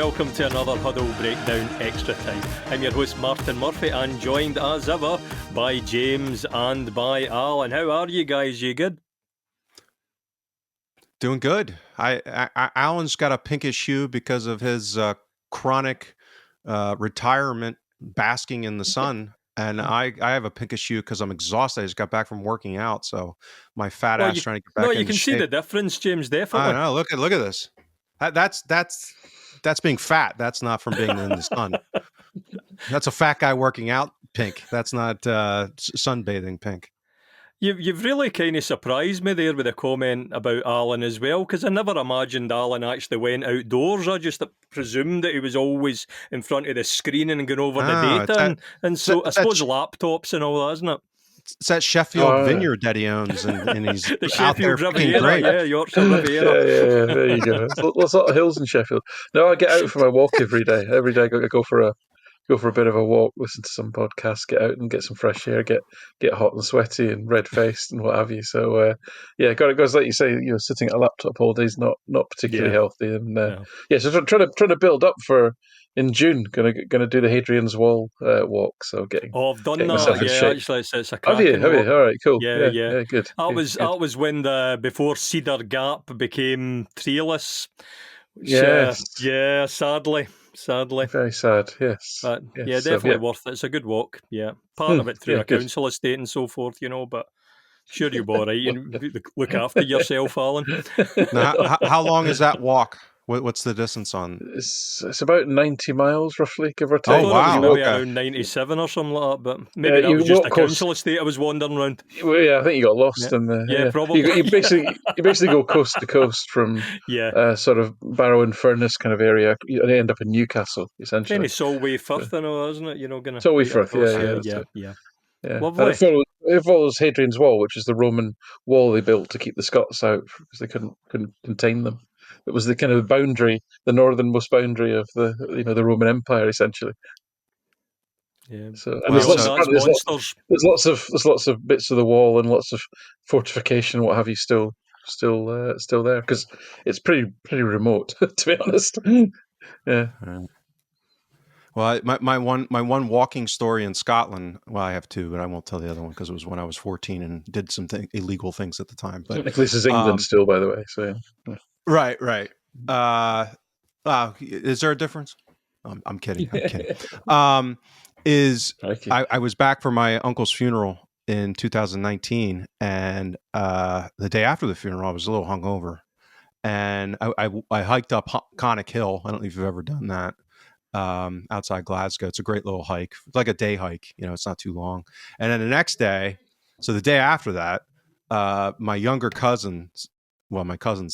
welcome to another Huddle Breakdown Extra Time. I'm your host Martin Murphy and joined as ever by James and by Alan. How are you guys? You good? Doing good. Alan's got a pinkish hue because of his chronic retirement basking in the sun. And I have a pinkish hue because I'm exhausted. I just got back from working out, so my fat ass trying to get back into shape. No, you can see the difference, James, definitely. I know. Look at this. That's being fat. That's not from being in the sun. That's a fat guy working out pink. That's not sunbathing pink. You've really kind of surprised me there with a comment about Alan as well, because I never imagined Alan actually went outdoors. I just presumed that he was always in front of the screen and going over the data. I suppose laptops and all that, isn't it? It's that Sheffield vineyard that he owns, and he's the out there Riviera, great. Yorkshire Riviera. Yeah, there you go. Lots of hills in Sheffield. No, I get out for my walk every day. Every day I go for a bit of a walk, listen to some podcasts, get out and get some fresh air, get hot and sweaty and red faced and what have you. So guys, like you say, sitting at a laptop all day is not particularly healthy. And so trying to build up for. In June, gonna do the Hadrian's Wall walk. So I've done that. Yeah, actually, it's a have you? All right, cool. Yeah. Good. That was when before Cedar Gap became treeless. Yes. Sadly. Very sad. Yes. But definitely worth it. It's a good walk. Yeah, part of it through a council estate and so forth. But sure you'll be all right. And look after yourself, Alan. Now, how long is that walk? What's the distance on? It's about 90 miles, roughly, give or take. Oh, wow. Maybe around 97 or something like that, but maybe that was just a council estate I was wandering around. Well, yeah, I think you got lost in the... Yeah, probably. You basically go coast to coast from sort of Barrow-in-Furness kind of area, and end up in Newcastle, essentially. Kind of Solway Firth, isn't it? Solway Firth, yeah. Lovely. And it follows Hadrian's Wall, which is the Roman wall they built to keep the Scots out because they couldn't contain them. It was the kind of boundary, the northernmost boundary of the Roman Empire, essentially. Yeah. So there's lots of bits of the wall and lots of fortification, what have you, still there because it's pretty remote, to be honest. Yeah. Well, my one walking story in Scotland. Well, I have two, but I won't tell the other one because it was when I was 14 and did some illegal things at the time. But at least it's England still, by the way. So yeah. Right. Is there a difference? I'm kidding. I was back for my uncle's funeral in 2019, and the day after the funeral, I was a little hungover, and I hiked up Connick Hill. I don't know if you've ever done that. Outside Glasgow. It's a great little hike. It's like a day hike, it's not too long. And then the next day, so the day after that, my younger cousin's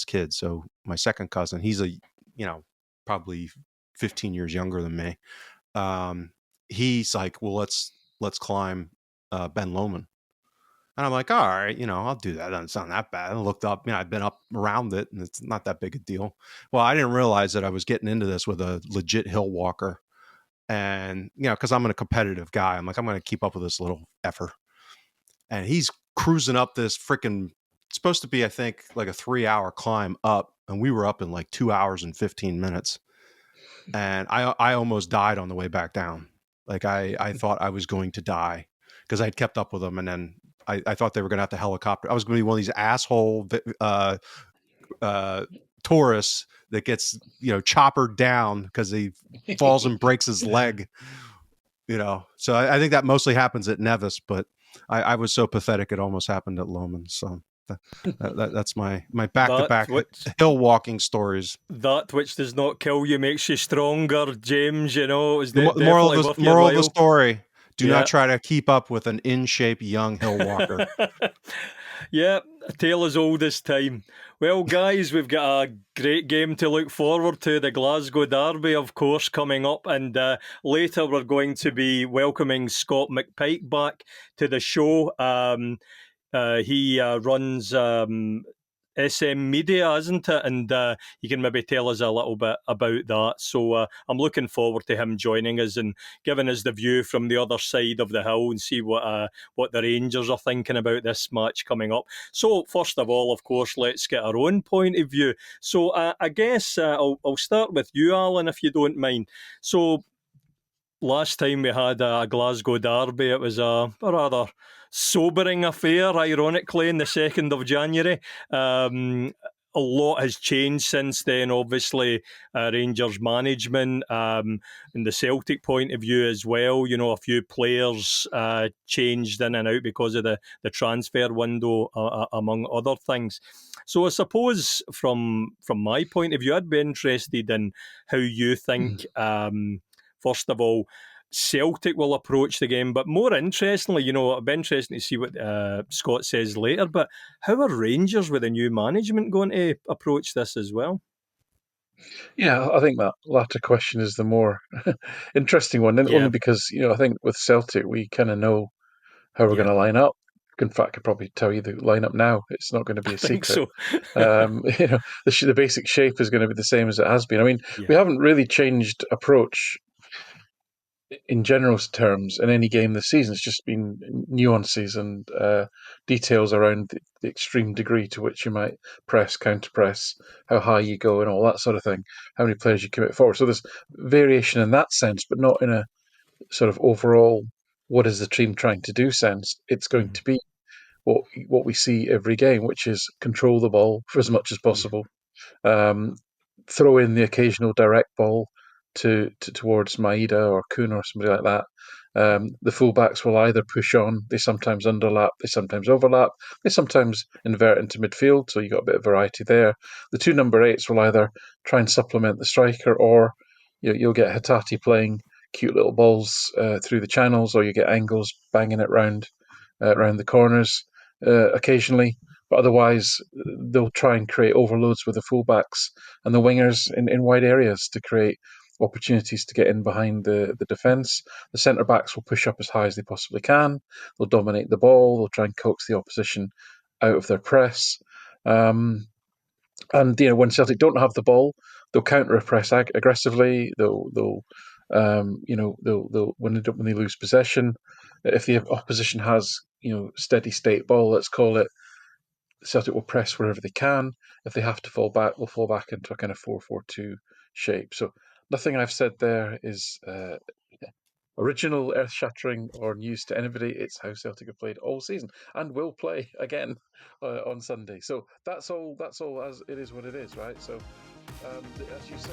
kid, so my second cousin, he's probably 15 years younger than me. He's like, well, let's climb Ben Lomond. And I'm like, all right, I'll do that. It's not that bad. I looked up, I've been up around it and it's not that big a deal. Well, I didn't realize that I was getting into this with a legit hill walker. And, because I'm a competitive guy, I'm like, I'm going to keep up with this little effer. And he's cruising up this freaking, it's supposed to be, I think, like a 3-hour climb up. And we were up in like 2 hours and 15 minutes. And I almost died on the way back down. Like I thought I was going to die because I'd kept up with them. And then I thought they were going to have to helicopter. I was going to be one of these asshole tourists that gets, choppered down because he falls and breaks his leg, So I think that mostly happens at Nevis, but I was so pathetic it almost happened at Lomond. So that's my back-to-back hill walking stories. That which does not kill you makes you stronger, James. Is the moral of the story. Do not try to keep up with an in-shape young hill walker. Yeah, a tale as old as time. Well, guys, we've got a great game to look forward to. The Glasgow Derby, of course, coming up. And later we're going to be welcoming Scott McPike back to the show. He runs SM Media, isn't it? And you can maybe tell us a little bit about that. So I'm looking forward to him joining us and giving us the view from the other side of the hill and see what the Rangers are thinking about this match coming up. So first of all, of course, let's get our own point of view. So I guess I'll start with you, Alan, if you don't mind. So last time we had a Glasgow derby, it was a rather sobering affair, ironically, on the 2nd of January. A lot has changed since then, obviously, Rangers management and the Celtic point of view as well. You know, a few players changed in and out because of the transfer window, among other things. So I suppose from my point of view, I'd be interested in how you think, first of all, Celtic will approach the game, but more interestingly, you know, it'll be interesting to see what Scott says later, but how are Rangers with the new management going to approach this as well? Yeah, I think that latter question is the more interesting one, only because, you know, I think with Celtic, we kind of know how we're going to line up. In fact, I could probably tell you the lineup now. It's not going to be a secret. So. You know, the basic shape is going to be the same as it has been. I mean, we haven't really changed approach in general terms in any game this season. It's just been nuances and details around the extreme degree to which you might press, counter press, how high you go, and all that sort of thing. How many players you commit forward. So there's variation in that sense, but not in a sort of overall what is the team trying to do sense. It's going to be what we see every game, which is control the ball for as much as possible, throw in the occasional direct ball towards Maeda or Kun or somebody like that. The fullbacks will either push on, they sometimes underlap, they sometimes overlap, they sometimes invert into midfield, so you got a bit of variety there. The two number 8s will either try and supplement the striker, or you'll get Hatate playing cute little balls through the channels, or you get Angles banging it round the corners occasionally. But otherwise, they'll try and create overloads with the fullbacks and the wingers in wide areas to create opportunities to get in behind the defence. The centre-backs will push up as high as they possibly can. They'll dominate the ball. They'll try and coax the opposition out of their press. And, you know, when Celtic don't have the ball, they'll counter-press aggressively. They'll when they lose possession, if the opposition has, you know, steady state ball, let's call it, Celtic will press wherever they can. If they have to fall back, they'll fall back into a kind of 4-4-2 shape. So nothing I've said there is original, earth-shattering, or news to anybody. It's how Celtic have played all season and will play again on Sunday. So that's all. As it is what it is, right? So as you say.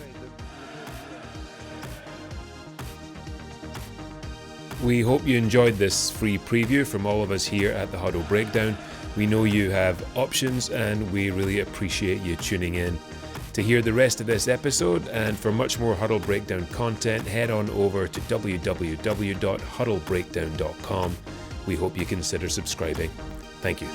We hope you enjoyed this free preview from all of us here at the Huddle Breakdown. We know you have options and we really appreciate you tuning in. To hear the rest of this episode and for much more Huddle Breakdown content, head on over to www.huddlebreakdown.com. We hope you consider subscribing. Thank you.